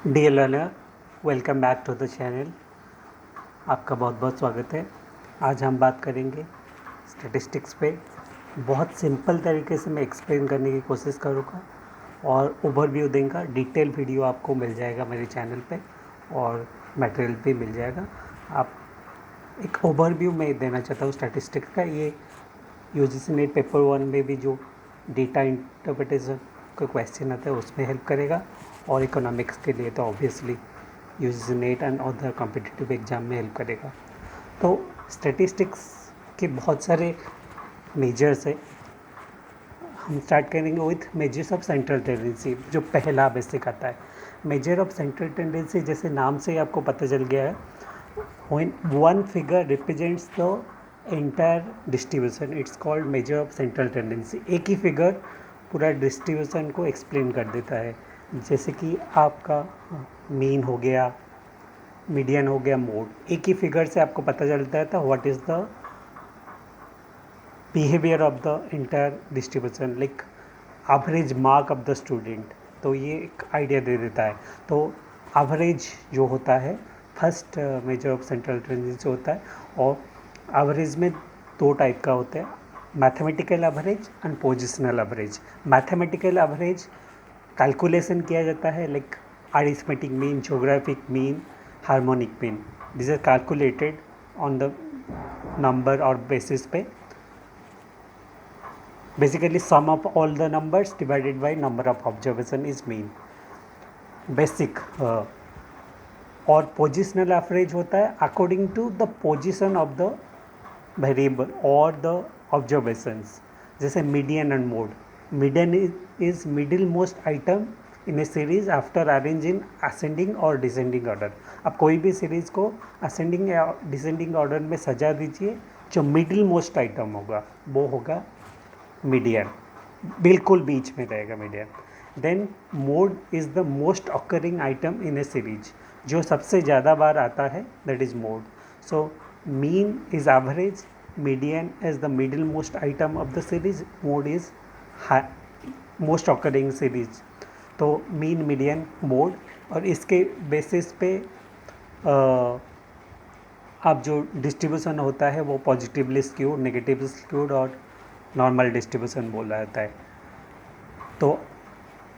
Dear learner, welcome back to the channel. आपका बहुत बहुत स्वागत है। आज हम बात करेंगे स्टैटिस्टिक्स पे। बहुत सिंपल तरीके से मैं एक्सप्लेन करने की कोशिश करूँगा और ओवरव्यू दूंगा। डिटेल वीडियो आपको मिल जाएगा मेरे चैनल पे और मटेरियल भी मिल जाएगा। आप एक ओवरव्यू मैं देना चाहता हूँ स्टैटिस्टिक्स का। ये यूजीसी नेट पेपर 1 में भी जो डेटा इंटरप्रिटेशन का क्वेश्चन आता है उसमें हेल्प करेगा, और इकोनॉमिक्स के लिए तो obviously UGC net and other competitive exam में हेल्प करेगा। तो स्टैटिस्टिक्स के बहुत सारे मेजर्स है। हम स्टार्ट करेंगे with measures of central tendency, जो पहला बेसिक आता है। मेजर ऑफ सेंट्रल टेंडेंसी, जैसे नाम से ही आपको पता चल गया है, when one figure represents the entire distribution, it's called measure of central tendency। एक ही फिगर पूरा डिस्ट्रीब्यूशन को एक्सप्लेन कर देता है। जैसे कि आपका मीन हो गया, मीडियन हो गया, मोड। एक ही फिगर से आपको पता चलता है था what is the behaviour of the entire distribution, like average mark of the student. तो ये एक आइडिया दे देता है। तो एवरेज जो होता है first measure of central tendency होता है, और एवरेज में दो टाइप का होता है, mathematical average and positional average. Mathematical average calculation किया जाता है, like arithmetic mean, geographic mean, harmonic mean. This are calculated on the number और बेसिस पे, basically sum of all the numbers divided by number of observation is mean, basic। और positional average होता है according to the position of the variable और the observations. जैसे median and mode. Median is middle most item in a series after arrange in ascending और descending order. आप कोई भी series को असेंडिंग या डिसेंडिंग ऑर्डर में सजा दीजिए, जो मिडिल मोस्ट आइटम होगा वो होगा मीडियन, बिल्कुल बीच में रहेगा median. Then mode is the most occurring item in a series, जो सबसे ज़्यादा बार आता है, that is mode. So mean is average, median is the middle most item of the series, mode is most occurring series. तो mean, median, mode, और इसके basis पे अब जो डिस्ट्रीब्यूशन होता है वो पॉजिटिवली स्क्यूड, नेगेटिवली स्क्यूड और नॉर्मल डिस्ट्रीब्यूशन बोला जाता है। तो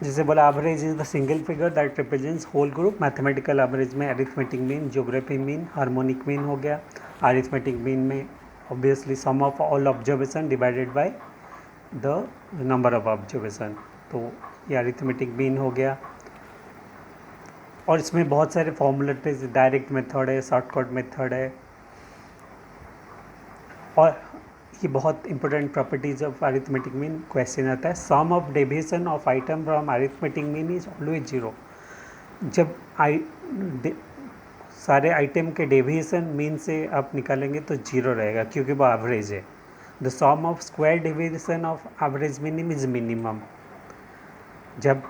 जैसे बोला, average is the single figure that represents whole group. Mathematical average में arithmetic mean, geography mean, harmonic mean हो गया। अरिथमेटिक मीन में obviously sum of all observation divided by the number of observation. तो ये अरिथमेटिक मीन हो गया। और इसमें बहुत सारे फॉर्मूलेज, डायरेक्ट मेथड है, शॉर्टकट मेथड है, और ये बहुत important properties of arithmetic mean question आता है। Sum of deviation of item from arithmetic mean is always zero. जब सारे आइटम के डेविएशन मीन से आप निकालेंगे तो जीरो रहेगा, क्योंकि वो एवरेज है। The sum of square deviation of average minimum is minimum. जब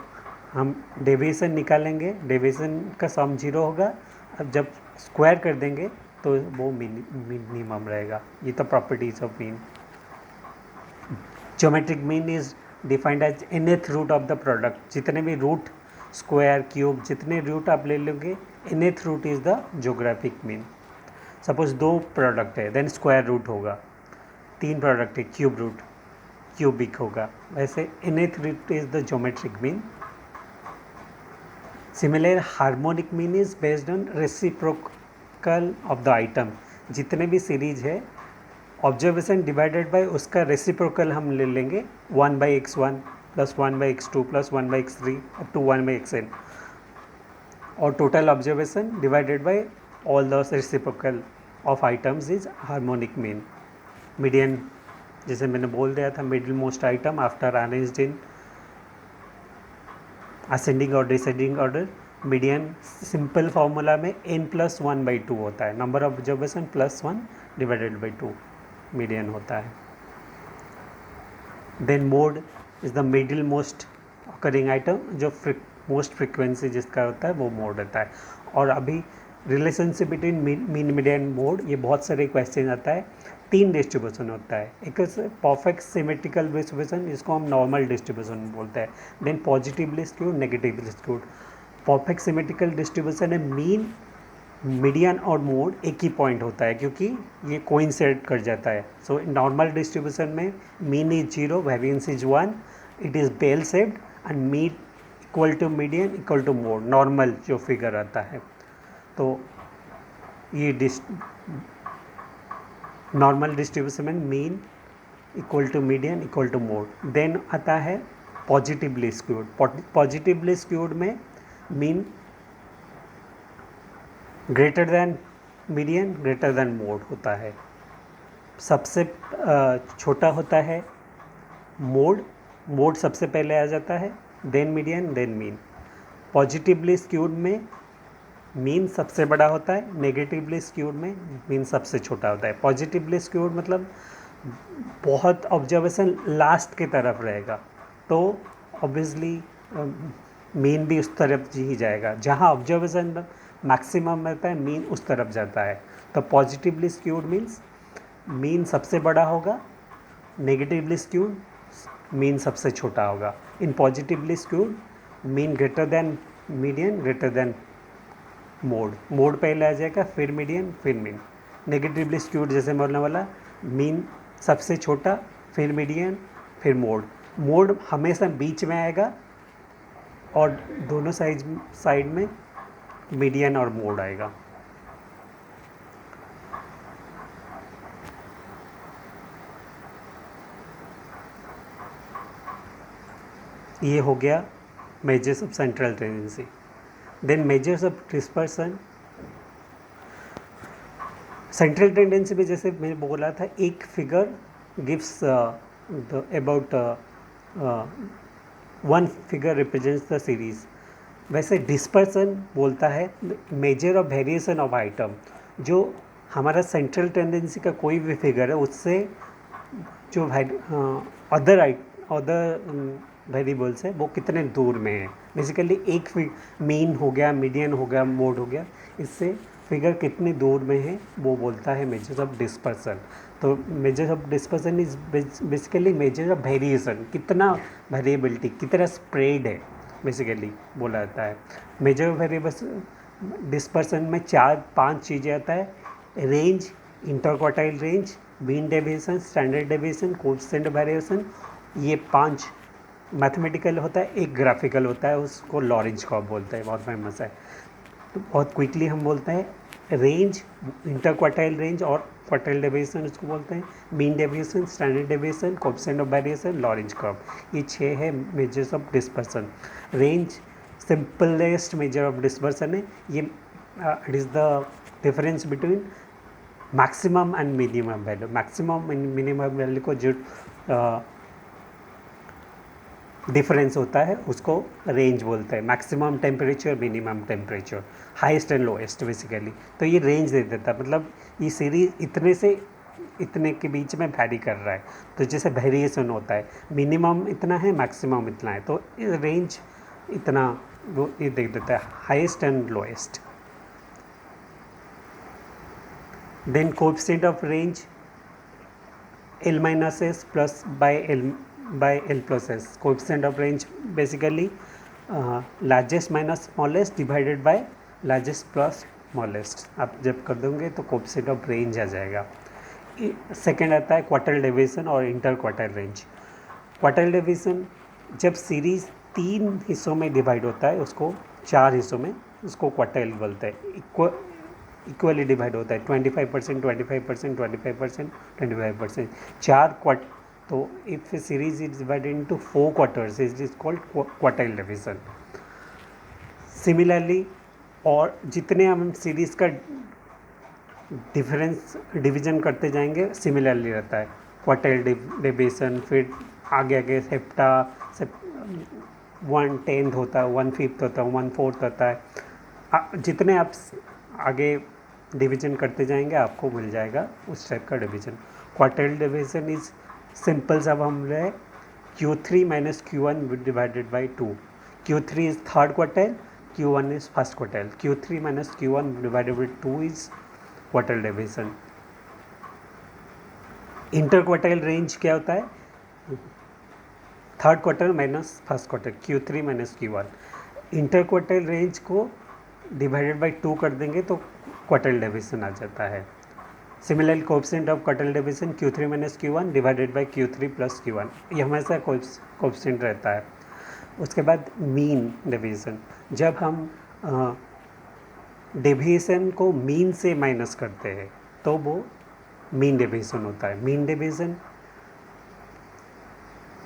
हम डेविएशन निकालेंगे, डेविएशन का सम जीरो होगा, अब जब स्क्वायर कर देंगे तो वो मिनिमम रहेगा। ये तो properties of mean. Geometric mean is defined as nth root of the product. जितने भी रूट, स्क्वायर, क्यूब, जितने रूट आप ले लोगे, nth root is the geographic mean. Suppose दो प्रोडक्ट है, देन स्क्वायर रूट होगा। तीन प्रोडक्ट है, क्यूब रूट, क्यूबिक होगा। वैसे nth root is the geometric mean. Similar harmonic mean is based on reciprocal of the item. जितने भी series है, ऑब्जर्वेशन डिवाइडेड बाय उसका रेसिप्रोकल हम ले लेंगे, 1/x1 plus 1/x2 plus 1/x3 up to 1/xn, और total observation divided by all the reciprocal of items is harmonic mean. Median, जैसे मैंने बोल दिया था, middle most item after arranged in ascending और descending order. Median simple formula में n+1/2 होता है, number of observation +1 divided by 2 median होता है। Then mode is the middle most occurring item, जो मोस्ट फ्रिक्वेंसी जिसका होता है वो मोड होता है। और अभी relationship between mean, median, mode, ये बहुत सारे क्वेश्चन आता है। तीन डिस्ट्रीब्यूशन होता है। एक परफेक्ट सिमेट्रिकल डिस्ट्रीब्यूशन, जिसको हम नॉर्मल डिस्ट्रीब्यूशन बोलते हैं। Then positively skewed, negatively skewed. Perfect symmetrical distribution है मीन, मीडियन और मोड एक ही पॉइंट होता है क्योंकि ये कोइंसाइड कर जाता है. सो नॉर्मल डिस्ट्रीब्यूशन में mean is 0, variance is 1, it is bell shaped and mean equal to median equal to mode, normal जो फिगर आता है. तो ये नॉर्मल डिस्ट्रीब्यूशन में mean equal to median equal to mode. Then आता है positively skewed. Positively skewed में mean greater than median greater than mode होता है. सबसे छोटा होता है मोड, मोड सबसे पहले आ जाता है, then median then mean. Positively skewed में मीन सबसे बड़ा होता है, नेगेटिवली स्क्यूड में मीन सबसे छोटा होता है. पॉजिटिवली स्क्यूड मतलब बहुत ऑब्जर्वेशन लास्ट की तरफ रहेगा, तो ऑब्वियसली मीन भी उस तरफ ही जाएगा. जहाँ ऑब्जर्वेशन मैक्सिमम रहता है मीन उस तरफ जाता है. तो पॉजिटिवली स्क्यूड मीन्स मीन सबसे बड़ा होगा, नेगेटिवली स्क्यूड मीन सबसे छोटा होगा. In positively skewed mean greater than median greater than mode, mode पहले आ जाएगा फिर मीडियन फिर मीन. नेगेटिवली स्क्यूड जैसे बोलने वाला मीन सबसे छोटा फिर मीडियन फिर मोड. मोड हमेशा बीच में आएगा और दोनों साइड में मीडियन और मोड आएगा. ये हो गया measures of central tendency. Then measures of dispersion. Central tendency में जैसे मैं बोला था एक figure gives about one figure represents the series. वैसे डिस्पर्सन बोलता है measure of variation of item. जो हमारा सेंट्रल टेंडेंसी का कोई भी फिगर है उससे जो अदर वेरिएबल्स है वो कितने दूर में है. बेसिकली एक मीन हो गया, मीडियन हो गया, मोड हो गया, इससे फिगर कितने दूर में है वो बोलता है मेजर ऑफ डिस्पर्सन. तो measure of dispersion is basically major of variation, कितना वेरिएबिलिटी, कितना स्प्रेड है बेसिकली बोला जाता है. मेजर वेरिएबल डिस्पर्सन में 4-5 चीज़ें आता है. Range, interquartile range, mean deviation, standard deviation, coefficient variation. ये 5 मैथमेटिकल होता है, एक ग्राफिकल होता है, उसको लॉरेंज कर्व बोलते हैं, बहुत फेमस है. तो बहुत क्विकली हम बोलते हैं रेंज, इंटरक्वार्टाइल रेंज और क्वार्टाइल डेविएशन उसको बोलते हैं, mean deviation, standard deviation, coefficient of variation, Lorentz curve. ये 6 है measures of dispersion. Range simplest measure of dispersion है. ये it is the difference between maximum and minimum value. Maximum and minimum value को जो difference होता है उसको range बोलते हैं. Maximum temperature, minimum temperature, highest and lowest basically. तो ये रेंज दे देता है, मतलब ये सीरीज इतने से इतने के बीच में वैरी कर रहा है. तो जैसे वेरिएशन होता है, मिनिमम इतना है, मैक्सिमम इतना है, तो रेंज इतना वो ये देख देता है, highest and lowest. Then coefficient of range L minus S plus by L plus S. Coefficient of range basically largest minus smallest divided by largest plus smallest. आप जब कर दोगे तो coefficient of range आ जाएगा. सेकेंड आता है quartile deviation और inter quartile range. Quartile deviation जब सीरीज 3 हिस्सों में डिवाइड होता है, उसको 4 हिस्सों में, उसको क्वार्टाइल बोलते हैं. इक्वली डिवाइड होता है 25%, 25%, 25%, 25%. 4 क्वार्ट. तो if series is divided into 4 quarters it is called quartile division. Similarly और जितने हम सीरीज का डिफरेंस डिवीजन करते जाएंगे सिमिलरली रहता है. क्वार्टाइल डिवीजन, फिर आगे सेप्टा 1/10 होता है, 1/5 होता है, 1/4 होता है. जितने आप आगे डिवीजन करते जाएंगे आपको मिल जाएगा उस टाइप का division. Quartile division is simple. सब हम रहे Q3 minus Q1 divided by 2. Q3 is third quartile, Q1 is first quartile. Q3 minus Q1 divided by 2 is quartile division. Interquartile range क्या होता है? Third quarter minus first quarter, Q3 minus Q1. Inter quartile range को divided by 2 कर देंगे तो quartile deviation आ जाता है। Similarly coefficient of quartile deviation Q3 minus Q1 divided by Q3 plus Q1, ये हमेशा कोएफिशिएंट रहता है। उसके बाद मीन डेविएशन, जब हम डेविएशन को मीन से माइनस करते हैं तो वो मीन डेविएशन होता है। Mean deviation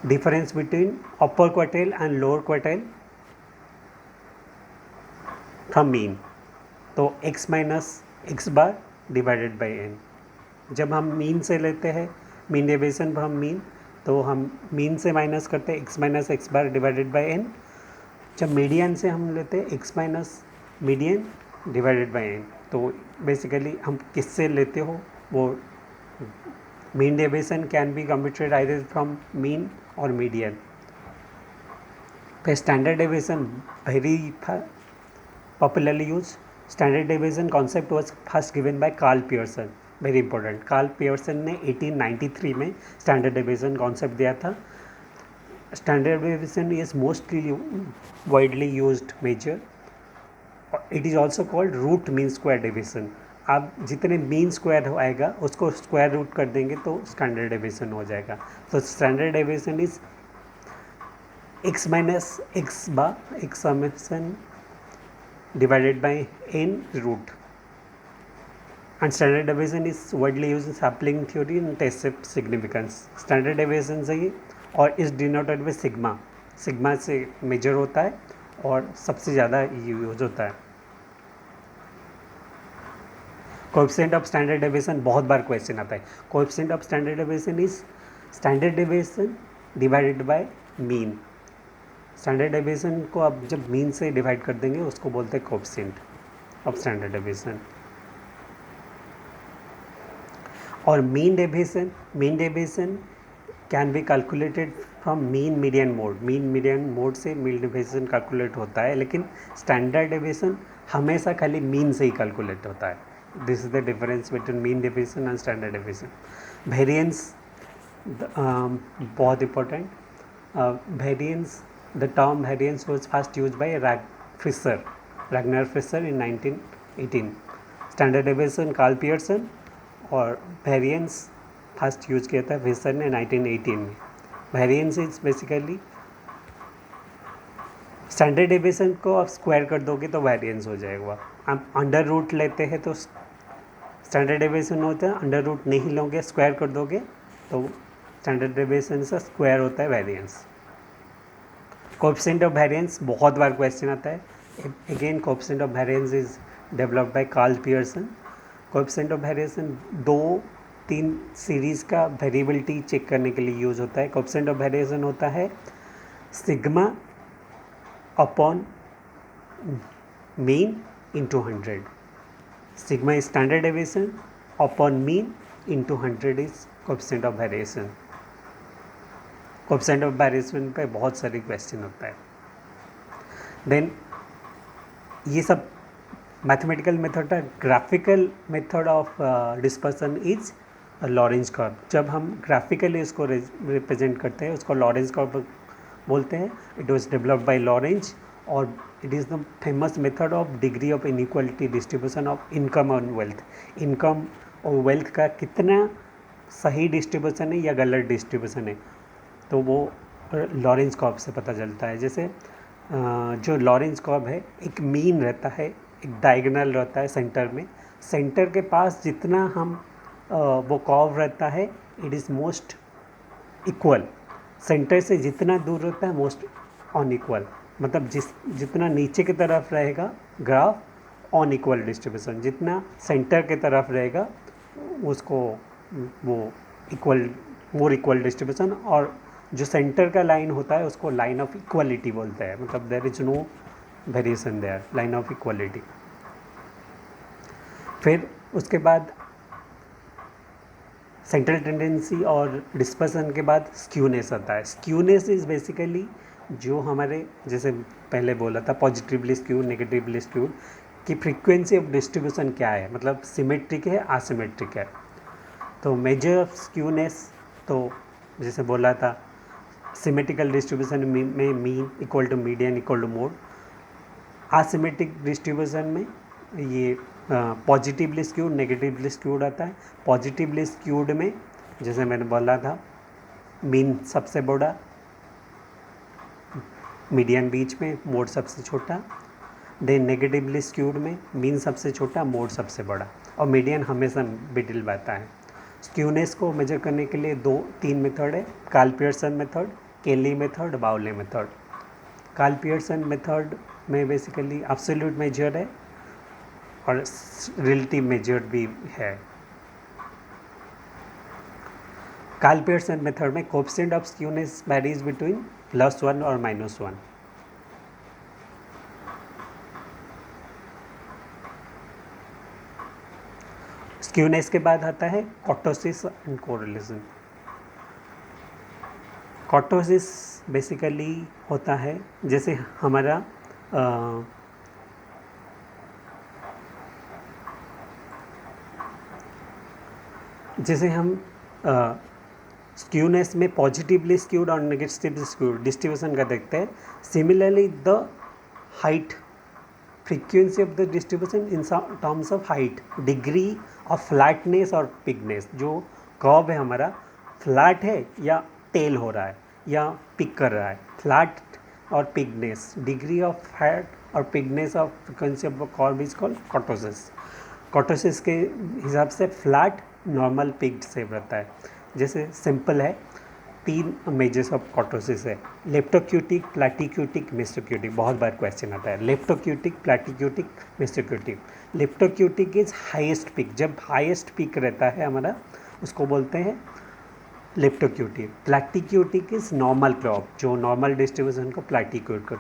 difference between upper quartile and lower quartile from mean, तो x minus x bar divided by n। जब हम मीन से लेते हैं मीन डेविएशन फ्रॉम मीन, तो हम मीन से माइनस करते हैं x minus x bar divided by n। जब मीडियन से हम लेते हैं x minus median divided by n। तो बेसिकली हम किससे लेते हो वो mean deviation can be computed either from mean और median. Standard deviation very popularly used. Standard deviation concept was first given by Carl Pearson, very important. Carl Pearson ने 1893 में standard deviation concept दिया था। Standard deviation is mostly widely used measure. It is also called root mean square division. आप जितने mean square आएगा उसको square root कर देंगे तो स्टैंडर्ड डेविएशन हो जाएगा। तो standard deviation is x minus x bar x summation divided by n root, and standard deviation is widely used in sampling theory and test of significance. standard deviation से ही और इस denoted में sigma, sigma से major होता है और सबसे ज़्यादा यूज होता है। कोएफिशिएंट ऑफ स्टैंडर्ड डेविएशन बहुत बार क्वेश्चन आता है। Coefficient of standard deviation is standard deviation divided by mean. Standard deviation को आप जब मीन से डिवाइड कर देंगे उसको बोलते हैं कोएफिशिएंट ऑफ स्टैंडर्ड डेविएशन। और mean deviation can be calculated from mean median mode. Mean median mode से मीन डेविएशन कैलकुलेट होता है, लेकिन स्टैंडर्ड डेविएशन हमेशा खाली मीन से ही कैलकुलेट होता है। This is the difference between mean deviation and standard deviation. Variance बहुत important. Variance, the term variance was first used by Ragnar Fisher in 1918. Standard deviation Carl Pearson और variance first use किया था Fisher ने 1918 में। Variance is basically standard deviation को आप square कर दोगे तो वेरिएंस हो जाएगा। आप अंडर रूट लेते हैं तो स्टैंडर्ड डेविएशन होता है, अंडर रूट नहीं लोगे स्क्वायर कर दोगे तो स्टैंडर्ड डेविएशन से स्क्वायर होता है वेरिएंस। कोएफिशिएंट ऑफ वेरिएंस बहुत बार क्वेश्चन आता है। Again coefficient of variance is developed by Karl Pearson. Coefficient of variation 2-3 series का वेरिएबिलिटी चेक करने के लिए यूज़ होता है। कोएफिशिएंट ऑफ वेरिएशन होता है sigma upon mean into 100। Sigma is standard deviation upon mean into 100 is coefficient of variation. Coefficient of variation पे बहुत सारे क्वेश्चन होता है। देन ये सब मैथमेटिकल मेथड है। Graphical method of dispersion is Lorentz curve. जब हम ग्राफिकली इसको रिप्रेजेंट करते हैं उसको लॉरेंज कर्व बोलते हैं। It was developed by Lorenz और it is the famous method of degree of inequality distribution of income और वेल्थ। इनकम और वेल्थ का कितना सही डिस्ट्रीब्यूशन है या गलत डिस्ट्रीब्यूशन है तो वो लॉरेंज कर्व से पता चलता है। जैसे जो लॉरेंज कर्व है एक मीन रहता है, एक डायगोनल रहता है सेंटर में। सेंटर के पास जितना हम वो कर्व रहता है it is most equal. Centre से जितना दूर रहता है मोस्ट अनइक्वल, मतलब जितना नीचे की तरफ रहेगा ग्राफ अनइक्वल डिस्ट्रीब्यूशन, जितना सेंटर की तरफ रहेगा उसको वो इक्वल मोर इक्वल डिस्ट्रीब्यूशन। और जो सेंटर का लाइन होता है उसको लाइन ऑफ इक्वलिटी बोलते हैं, मतलब there is no variation there, line of equality. फिर उसके बाद सेंट्रल टेंडेंसी और डिस्पर्सन के बाद स्क्यूनेस आता है। स्क्यूनेस इज बेसिकली जो हमारे जैसे पहले बोला था पॉजिटिवली स्क्यूड नेगेटिवली स्क्यूड की फ्रीक्वेंसी ऑफ डिस्ट्रीब्यूशन क्या है, मतलब सिमेट्रिक है असिमेट्रिक है। तो मेजर ऑफ स्क्यूनेस तो जैसे बोला था सिमेट्रिकल डिस्ट्रीब्यूशन में mean equal to median equal to mode. Asymmetric distribution में ये पॉजिटिवली स्क्यूड नेगेटिवली स्क्यूड आता है। पॉजिटिवली स्क्यूड में जैसे मैंने बोला था मीन सबसे बड़ा, मीडियन बीच में, मोड सबसे छोटा। देन नेगेटिवली स्क्यूड में मीन सबसे छोटा, मोड सबसे बड़ा, और मीडियन हमेशा मिडिल में आता है। स्क्यूनेस को मेजर करने के लिए 2-3 मेथड है, कार्ल पियर्सन मेथड, केली मेथड, बाउले मेथड। कार्ल पियर्सन मेथड में बेसिकली एब्सोल्यूट मेजर है और रिलेटिव मेजर भी है। कार्ल पियर्सन मेथड में coefficient of skewness varies between +1 और -1। स्क्यूनेस के बाद आता है kurtosis and correlation. Kurtosis basically होता है जैसे हमारा जैसे हम स्क्यूनेस में पॉजिटिवली स्क्यूड और नेगेटिवली स्क्यूड डिस्ट्रीब्यूशन का देखते हैं। Similarly the height frequency of the distribution in terms of height, degree of flatness और पिकनेस। जो कर्व है हमारा फ्लैट है या टेल हो रहा है या पिक कर रहा है, फ्लैट और पिकनेस, डिग्री ऑफ हाइट और peakness of frequency of curve is called kurtosis. Kurtosis के हिसाब से फ्लैट नॉर्मल पिक्ड शेप रहता है। जैसे सिंपल है, 3 मेजर्स ऑफ कर्टोसिस है, लेप्टोक्यूटिक, प्लैटिक्यूटिक, मेसोक्यूटिक। बहुत बार क्वेश्चन आता है लेप्टोक्यूटिक, प्लैटिक्यूटिक, मेसोक्यूटिक। लेप्टोक्यूटिक इज हाईएस्ट पिक, जब हाईएस्ट पिक रहता है हमारा उसको बोलते हैं लेप्टोक्यूटिक। प्लैटिक्यूटिक इज नॉर्मल क्रॉप, जो नॉर्मल डिस्ट्रीब्यूशन को प्लैटिक्यूट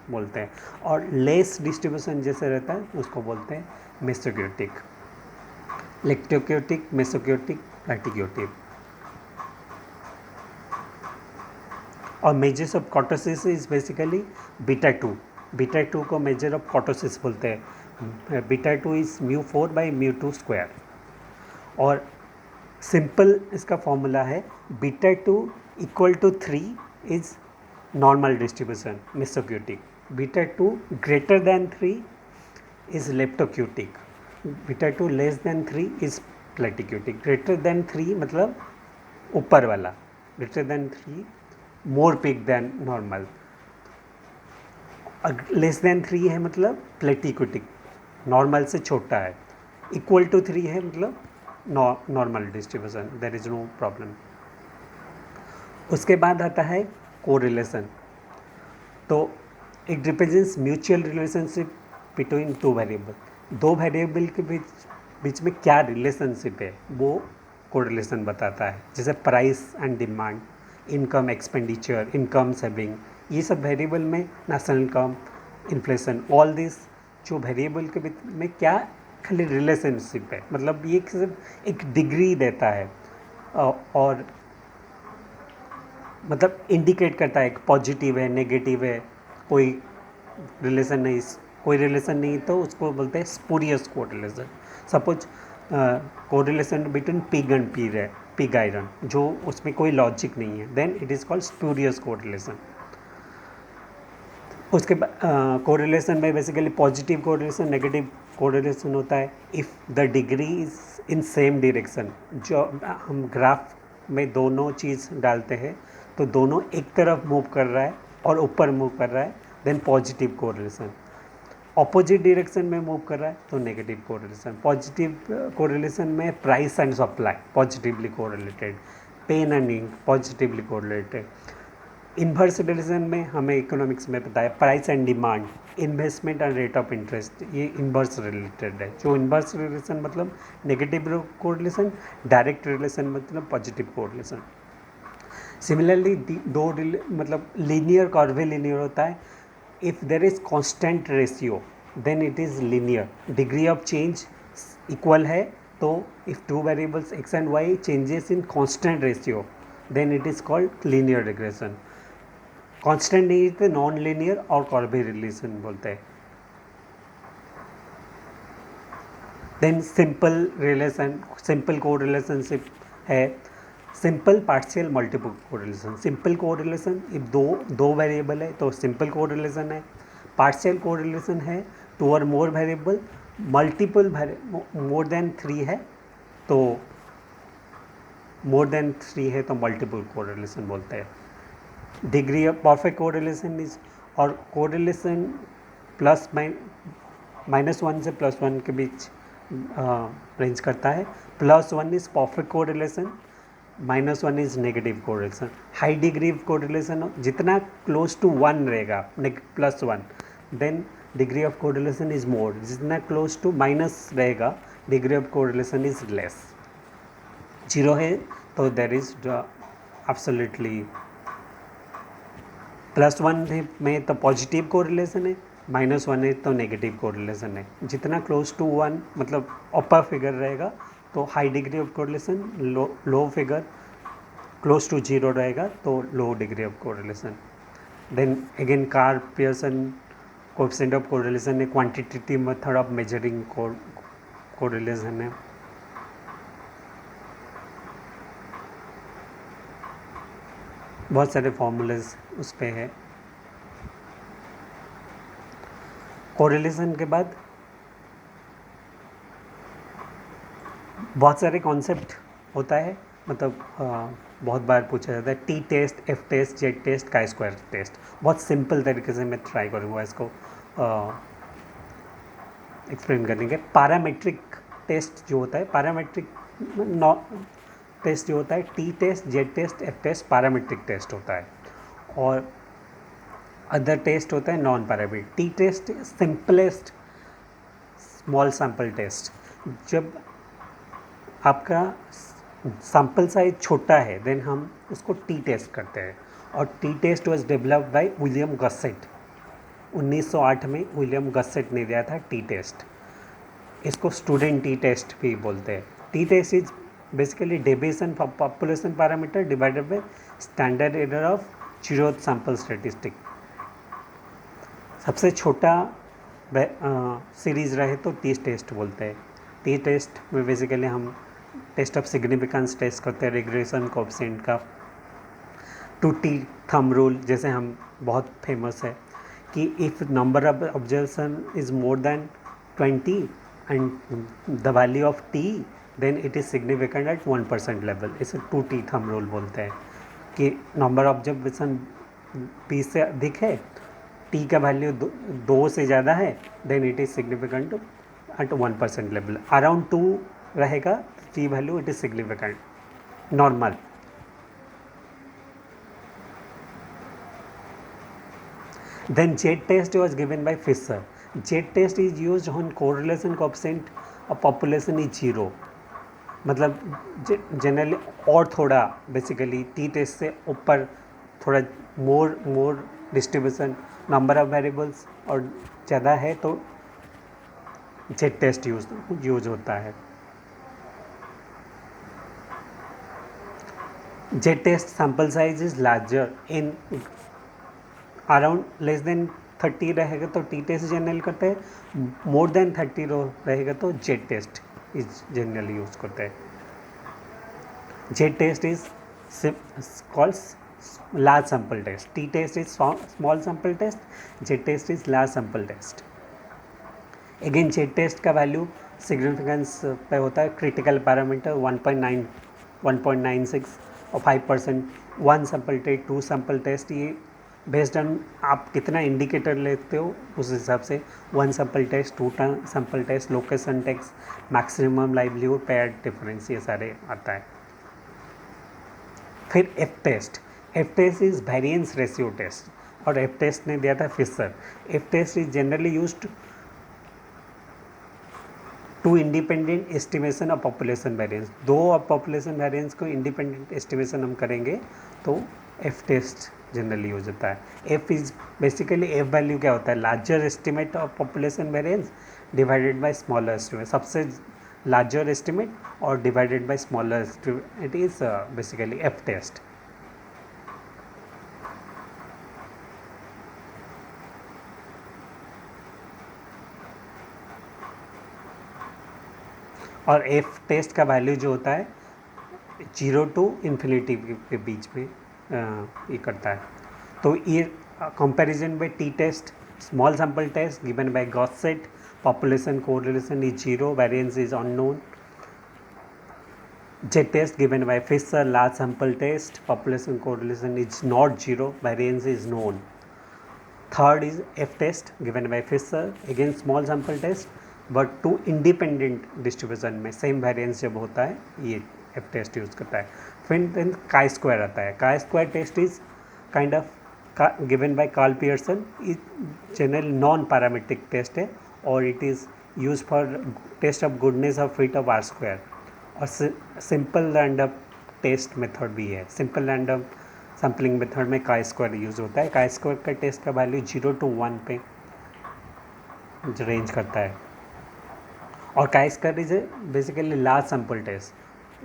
बोलते हैं, और लेस डिस्ट्रीब्यूशन जैसे रहता है उसको बोलते हैं मेसोक्यूटिक। लेप्टोक्यूटिक, मेसोक्यूटिक, प्लैटिक्यूटिक। और measures of kurtosis is basically β2। β2 को मेजर ऑफ कर्टोसिस बोलते हैं। β2 इज μ4/μ2²। और सिंपल इसका फॉर्मूला है β2 = 3 is normal distribution mesokurtic, β2 > 3 is leptokurtic, β2 < 3 is platykurtic. <3 मतलब ऊपर वाला, <3 मोर पिक देन नॉर्मल, <3 है मतलब प्लैटिक्यूटिक, नॉर्मल से छोटा है, = 3 है मतलब normal distribution, there is no problem. उसके बाद आता है कोरिलेशन। तो it represents mutual relationship between 2 variable. 2 variable के बीच में क्या रिलेशनशिप है वो कोरिलेशन बताता है। जैसे price and demand, income expenditure, income saving, ये सब वेरिएबल में national income, inflation, all this जो वेरिएबल के बीच में क्या खाली रिलेशनशिप है, मतलब ये सिर्फ एक डिग्री देता है और मतलब इंडिकेट करता है कि पॉजिटिव है, नेगेटिव है, कोई रिलेशन नहीं तो उसको बोलते हैं spurious correlation. Suppose correlation between pig and pig iron, जो उसमें कोई लॉजिक नहीं है, then it is called spurious correlation. उसके बाद कोरिलेशन में basically positive correlation, negative correlation होता है if the degree is in same direction. जो हम ग्राफ में दोनों चीज़ डालते हैं तो दोनों एक तरफ मूव कर रहा है और ऊपर मूव कर रहा है, then positive correlation. Opposite direction में मूव कर रहा है तो नेगेटिव कोरिलेशन। पॉजिटिव कोरिलेशन में price and supply positively correlated, pen and ink positively correlated. Inverse relation में हमें इकोनॉमिक्स में पता है price and demand, investment and rate of interest, ये इन्वर्स रिलेटेड है। जो इन्वर्स रिलेशन मतलब नेगेटिव कोरिलेशन, डायरेक्ट रिलेशन मतलब पॉजिटिव कोरिलेशन। सिमिलरली दो मतलब लीनियर कर्वीलिनियर होता है। If there is constant ratio then it is linear, degree of change equal है तो if 2 variables x and y changes in constant ratio then it is called linear regression. Constant नहीं तो non linear और curvy relation बोलते हैं। Then simple relation, simple को relationship है simple partial multiple correlation. Simple correlation if दो variable है तो सिंपल कोरिलेशन है। पार्शियल कोरिलेशन है 2 और more variable, multiple more then 3 है तो मल्टीपल कोरिलेशन बोलते हैं। Degree of perfect correlation is, और कोरिलेशन प्लस -1 से +1 के बीच रेंज करता है। +1 is perfect correlation, -1 is negative correlation. High degree of correlation जितना क्लोज टू 1 रहेगा +1, then degree of correlation is more, जितना क्लोज टू माइनस रहेगा degree of correlation is less. 0 है तो देर इज एब्सोल्युटली, +1 में तो पॉजिटिव कोरिलेशन है, -1 है तो नेगेटिव कोरिलेशन है। जितना क्लोज टू 1 मतलब अपर फिगर रहेगा तो high degree of correlation, low figure close to 0 रहेगा तो low degree of correlation. Then again Karl Pearson coefficient of correlation है, quantitative method of measuring correlation है। बहुत सारे फॉर्मूलेस उस पे है। कोरिलेशन के बाद बहुत सारे कॉन्सेप्ट होता है, मतलब बहुत बार पूछा जाता है T test, F test, Z test, chi square test. बहुत सिंपल तरीके से मैं ट्राई करूँगा इसको एक्सप्लेन करने के। पैरामेट्रिक टेस्ट जो होता है, पैरामेट्रिक टेस्ट जो होता है, T test, Z test, F test parametric test होता है, और अदर टेस्ट होता है non parametric. T test simplest small sample test, जब आपका सैम्पल साइज छोटा है देन हम उसको टी टेस्ट करते हैं। और T test was developed by William Gosset. 1908 में विलियम गसेट ने दिया था टी टेस्ट। इसको स्टूडेंट टी टेस्ट भी बोलते हैं। T test is basically deviation for population parameter divided by standard error of zeroth sample statistic. सबसे छोटा सीरीज रहे तो टी टेस्ट बोलते हैं। टी टेस्ट में बेसिकली हम टेस्ट ऑफ सिग्निफिकेंस टेस्ट करते हैं, रिग्रेशन कोएफिशिएंट का। 2T थंब रूल जैसे हम बहुत फेमस है कि if number of observation is more than 20 and the value of t then it is significant at 1% level. इसे 2T थंब रूल बोलते हैं कि नंबर ऑब्जर्वेशन 20 से अधिक है, t का वैल्यू 2 से ज़्यादा है, then it is significant at 1% level. Around 2 रहेगा t value, it is significant normal. Then Z test was given by Fisher. Z test is used when correlation coefficient of population is 0. मतलब generally और थोड़ा basically T test से ऊपर थोड़ा मोर distribution number of variables और ज़्यादा है तो Z टेस्ट यूज होता है। Z test sample size is larger in around less than 30 रहेगा तो टी टेस्ट जनरल करते हैं, मोर देन 30 रहेगा तो Z test is generally use करते हैं। Z test is called large sample test, T test is small sample test, Z test is large sample test. Again Z test का value significance पे होता है, critical parameter 1.9, 1.96 और 5%। 1 sample test, 2 sample test, ये based on आप कितना indicator लेते हो उस हिसाब से 1 sample test, 2 sample test, location tests, maximum likelihood, pair difference, ये सारे आता है। फिर F test. F test is variance ratio test और एफ टेस्ट ने दिया था Fisher. F test is generally used to independent estimation of population variance. दो ऑफ पॉपुलेशन वेरिएंस को इंडिपेंडेंट एस्टिमेशन हम करेंगे तो एफ टेस्ट जनरली यूज होता है। F is basically F value क्या होता है, larger estimate of population variance divided by smaller estimate. सबसे लार्जर एस्टिमेट और divided by smaller estimate, it is basically F test. और एफ टेस्ट का value जो होता है 0 to इन्फिनिटी के बीच में ये करता है। तो ये कंपैरिजन में T test small sample test given by Gauss set, population correlation is 0, variance is unknown. J test given by Fisher, large sample test, population correlation is not 0, variance is known. Third is F test given by Fisher, again small sample test but two independent distribution में same variance जब होता है ये F test use करता है. फिर chi square आता है. Chi square test is kind of given by Karl Pearson. Is general non parametric test है और it is use for test of goodness of fit of R square. और simple random test method भी है. Simple random sampling method में chi square use होता है. Chi square का test का वैल्यू 0 to 1 पे रेंज करता है. और chi square is basically large sample test.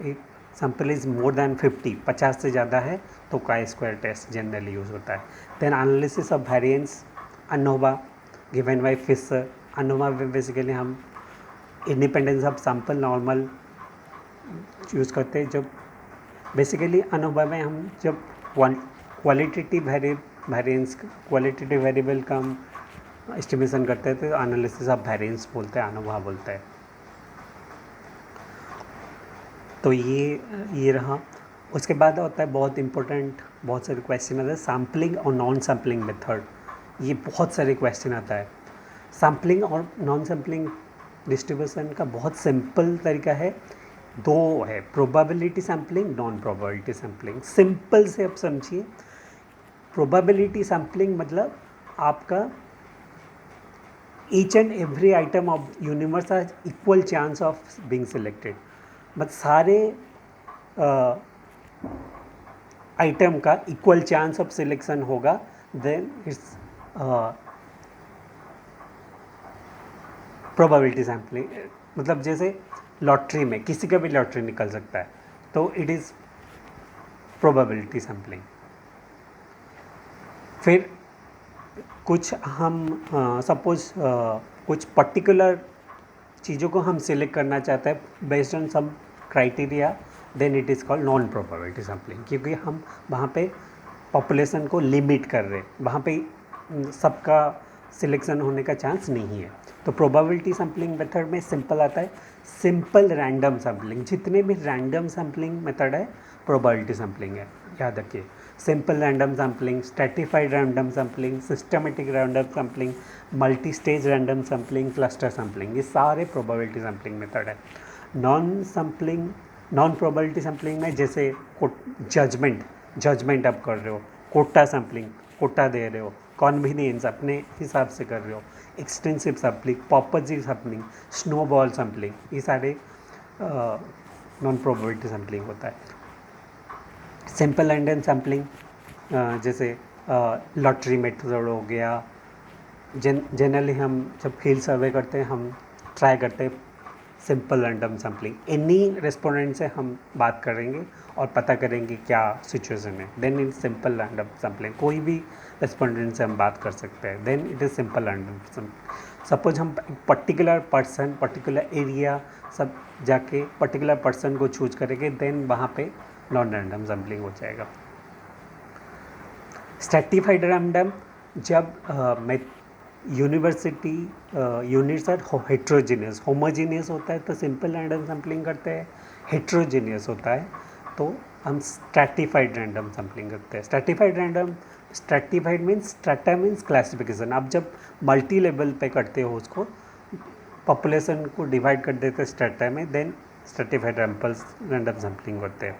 एक सैम्पल इज मोर देन 50 से ज़्यादा है तो काई स्क्वायर टेस्ट जनरली यूज़ होता है. Then analysis of variance ANOVA given by Fisher. ANOVA में बेसिकली हम independence of sample normal use करते हैं. जब बेसिकली अनोवा में हम जब क्वालिटेटिव वेरिएंस क्वालिटेटिव वेरिएबल का हम एस्टिमेशन करते हैं तो एनालिसिस ऑफ वेरिएंस बोलते हैं, अनोवा बोलते हैं. तो ये रहा. उसके बाद होता है बहुत इंपॉर्टेंट, बहुत सारे क्वेश्चन आते हैं सैम्पलिंग और नॉन सैम्पलिंग मेथड. ये बहुत सारे क्वेश्चन आता है. सैम्पलिंग और नॉन सैम्पलिंग डिस्ट्रीब्यूशन का बहुत सिंपल तरीका है. दो है, probability sampling, non probability sampling. Simple से आप समझिए. प्रोबेबिलिटी सैम्पलिंग मतलब आपका each and every item of universe has equal chance of being selected. मतलब सारे आइटम का इक्वल चांस ऑफ सिलेक्शन होगा. Then it's probability sampling. मतलब जैसे लॉटरी में किसी का भी लॉटरी निकल सकता है तो इट इज़ प्रोबेबिलिटी सैम्पलिंग. फिर कुछ हम सपोज कुछ पर्टिकुलर चीज़ों को हम सिलेक्ट करना चाहते हैं based on some criteria, then it is called non probability sampling. क्योंकि हम वहाँ पे पॉपुलेशन को लिमिट कर रहे हैं, वहाँ पे सबका सिलेक्शन होने का चांस नहीं है. तो प्रोबेबिलिटी सैम्पलिंग मेथड में सिंपल आता है सिंपल रैंडम सैम्पलिंग. जितने भी रैंडम सैम्पलिंग मेथड है प्रोबेबिलिटी सैम्पलिंग है, याद रखिए. Simple random sampling, stratified random sampling, systematic random sampling, multi stage random sampling, cluster sampling, ये सारे प्रोबेबिलिटी सैम्पलिंग मेथड है. नॉन प्रोबेबिलिटी सैम्पलिंग में जैसे जजमेंट आप कर रहे हो, कोटा सैम्पलिंग, कोटा दे रहे हो, कॉन्वीनियंस अपने हिसाब से कर रहे हो, extensive sampling, purposive sampling, snowball sampling, ये सारे नॉन प्रोबेबिलिटी सैम्पलिंग होता है. सिंपल रैंडम सैम्पलिंग जैसे लॉटरी मेथड हो गया. जनरली हम जब फील्ड सर्वे करते हैं हम ट्राई करते हैं simple random sampling. Any respondent से हम बात करेंगे और पता करेंगे क्या सिचुएशन है, then it simple random sampling. कोई भी रेस्पोंडेंट से हम बात कर सकते हैं, then it is simple random sampling. Suppose हम पर्टिकुलर पर्सन, पर्टिकुलर एरिया सब जाके पर्टिकुलर पर्सन को चूज करेंगे, देन वहाँ पे नॉन रैंडम सैम्पलिंग हो जाएगा. स्ट्रैटिफाइड रैंडम जब university units are heterogeneous, homogeneous होता है तो सिंपल रैंडम सैम्पलिंग करते हैं. हेट्रोजीनियस होता है तो हम स्ट्रैटिफाइड रैंडम सैम्पलिंग करते हैं. Stratified means, strata means classification. आप जब मल्टी लेवल पे करते हो उसको, पॉपुलेशन को डिवाइड कर देते हैं स्ट्रैटा में, देन स्ट्रैटिफाइड रैंडम सैम्पलिंग करते हैं.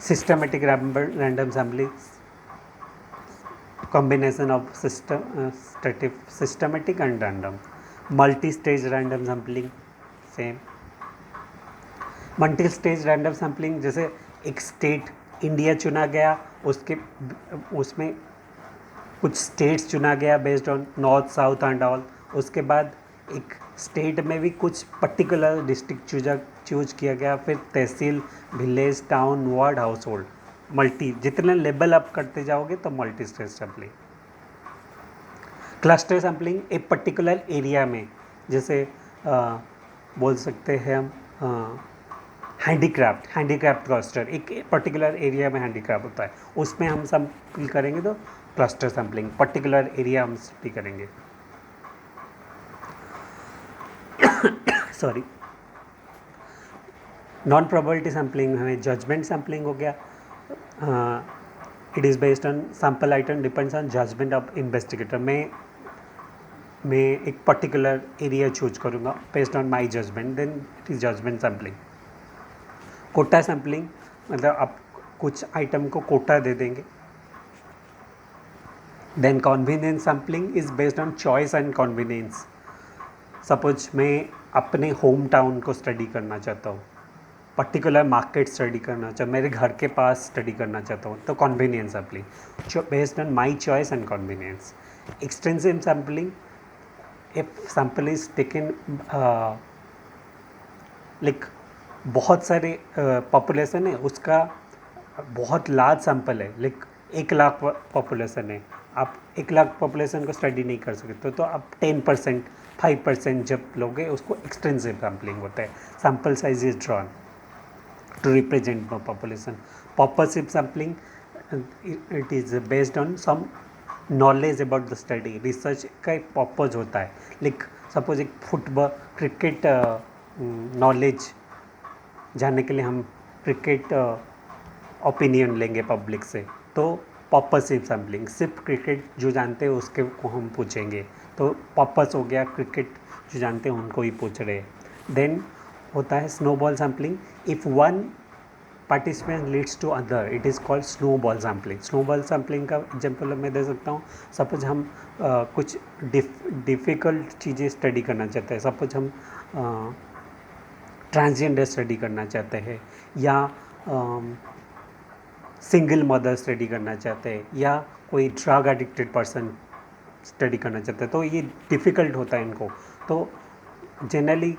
Systematic random sampling, combination of systematic and random. Multi-stage random sampling, same. Multi-stage random sampling जैसे एक स्टेट इंडिया चुना गया, उसमें कुछ स्टेट्स चुना गया based on north south and all. उसके बाद एक स्टेट में भी कुछ पर्टिकुलर डिस्ट्रिक्ट चूज किया गया, फिर tehsil, village, town, ward, household. जितने लेवल अप करते जाओगे तो multi stage sampling. Cluster sampling एक पर्टिकुलर एरिया में, जैसे बोल सकते हैं हम हैंडीक्राफ्ट क्लस्टर, एक पर्टिकुलर एरिया में हैंडीक्राफ्ट होता है, उसमें हम सैम्पल करेंगे तो क्लस्टर सैम्पलिंग, पर्टिकुलर एरिया हम स्टडी करेंगे। सॉरी, नॉन प्रोबेबिलिटी सैम्पलिंग हमें जजमेंट सैम्पलिंग हो गया। It is based on sample item depends on judgment of investigator. मैं एक पर्टिकुलर एरिया चूज करूँगा based on my judgement, then it is judgement sampling. Quota sampling मतलब आप कुछ item को कोटा दे देंगे। Then convenience sampling is based on choice and convenience. Suppose मैं अपने होम टाउन को स्टडी करना चाहता हूँ, पर्टिकुलर मार्केट स्टडी करना चाहता हूँ, मेरे घर के पास स्टडी करना चाहता हूँ, तो convenience sampling based on my choice and convenience. Extensive sampling, if sample is taken like बहुत सारे पॉपुलेशन है, उसका बहुत लार्ज सैम्पल है, लाइक 1 लाख पॉपुलेशन है, आप 1 लाख पॉपुलेशन को स्टडी नहीं कर सकते, तो आप 10% 5% जब लोगे उसको एक्सटेंसिव सैम्पलिंग होता है। Sample size is drawn to represent the population. Purposive sampling, it is based on some knowledge about the study, research का एक पर्पज होता है। लाइक सपोज एक फुटबॉल क्रिकेट नॉलेज जानने के लिए हम क्रिकेट ओपिनियन लेंगे पब्लिक से, तो पर्पसिव सैम्पलिंग, सिर्फ क्रिकेट जो जानते हैं उसके को हम पूछेंगे, तो पर्पस हो गया, क्रिकेट जो जानते हैं उनको ही पूछ रहे हैं। देन होता है snowball sampling, if one participant leads to other it is called snowball sampling. Snowball sampling का एग्जाम्पल मैं दे सकता हूँ। सपोज हम कुछ डिफ़िकल्ट चीज़ें स्टडी करना चाहते हैं, सपोज हम ट्रांसजेंडर स्टडी करना चाहते हैं, या सिंगल मदर स्टडी करना चाहते हैं, या कोई ड्रग एडिक्टेड पर्सन स्टडी करना चाहते हैं, तो ये डिफ़िकल्ट होता है इनको। तो जनरली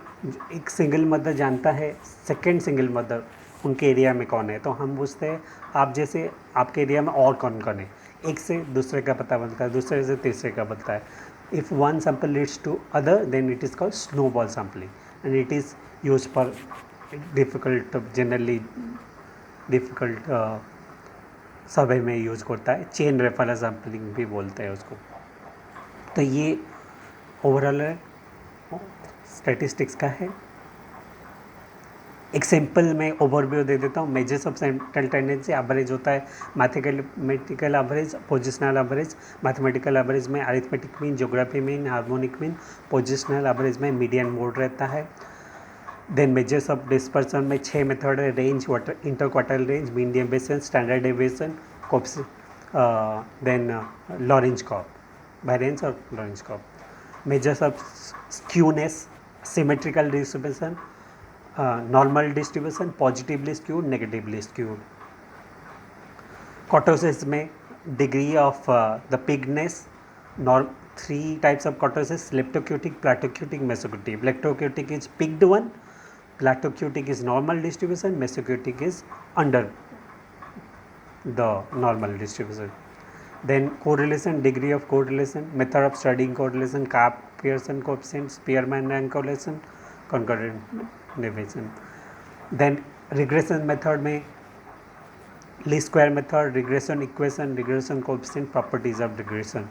एक सिंगल मदर जानता है सेकंड सिंगल मदर उनके एरिया में कौन है, तो हम पूछते हैं आप जैसे आपके एरिया में और कौन कौन है, एक से दूसरे का पता बनता है, दूसरे से तीसरे का बनता है। If one sample leads to other then it is called snowball sampling and it is use for difficult, generally difficult survey में यूज करता है। चेन रेफरेंस सैम्पलिंग भी बोलते हैं उसको। तो ये ओवरऑल स्टैटिस्टिक्स का है। एक सिंपल मैं ओवरव्यू दे देता हूँ। Measures of central tendency, average होता है, mathematical average, positional average. Mathematical average में arithmetic mean, geography mean, harmonic mean. Positional average में मीडियन मोड रहता है। देन मेजर्स ऑफ डिस्पर्सन में 6 मेथड है, range, inter quartile range, mean deviation, standard deviation, then Lorenz curve, variance और Lorenz curve. Measures of skewness, symmetrical distribution, normal distribution, positively skewed, negatively skewed. Kurtosis में degree of the peakness, 3 types of kurtosis: leptocutic, plateaucutic, mesocutic. Leptocutic is picked one, plateaucutic is normal distribution, mesocutic is under the normal distribution. Then correlation, degree of correlation, method of studying correlation, Karp-Pearson coefficient, Spearman rank correlation, concurrent deviation. Then regression method में least square method, regression equation, regression coefficient, properties of regression,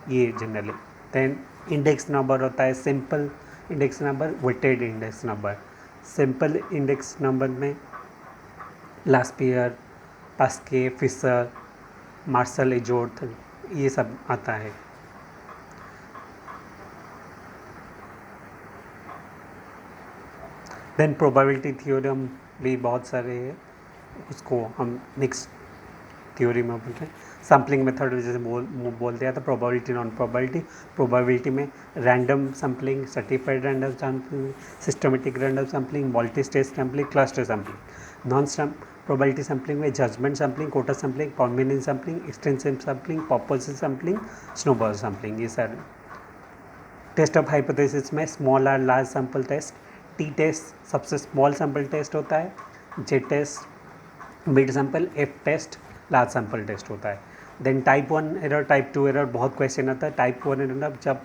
ये जनरली। Then index number होता है, simple index number, weighted index number. Simple index number में Laspeyres, पास्के, Fisher, martial एजोर्थ, ये सब आता है। देन प्रोबेबिलिटी थ्योरम भी बहुत सारे हैं, उसको हम नेक्स्ट थ्योरी में बोलते हैं। सैम्पलिंग मेथड जैसे बोल दिया था, प्रोबेबिलिटी, नॉन प्रोबेबिलिटी। प्रोबेबिलिटी में random sampling, stratified random sampling, systematic random sampling, multi stage sampling, cluster sampling. Non probability sampling में judgment sampling, quota sampling, convenience sampling, extensive sampling, purposive sampling, snowball sampling, ये सारे। Test of hypothesis में small और large sample test. T test सबसे small sample test होता है, J test mid sample, F test large sample test होता है। Then type 1 error, type 2 error, बहुत क्वेश्चन आता है। टाइप 1 एरर जब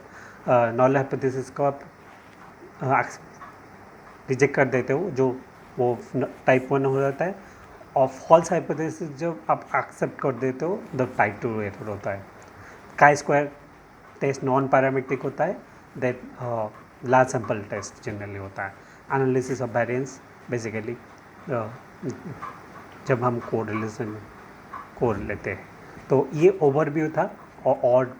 नॉल हाइपोथेसिस को आप रिजेक्ट कर देते हो, जो वो टाइप 1 हो जाता है, और फॉल्स हाइपोथेसिस जब आप एक्सेप्ट कर देते हो द टाइप 2 एरर होता है। Chi square test non parametric होता है, that large sample test generally होता है। एनालिसिस ऑफ वेरिएंस बेसिकली जब हम कोरिलेशन कोड लेते हैं। तो ये ओवरव्यू था और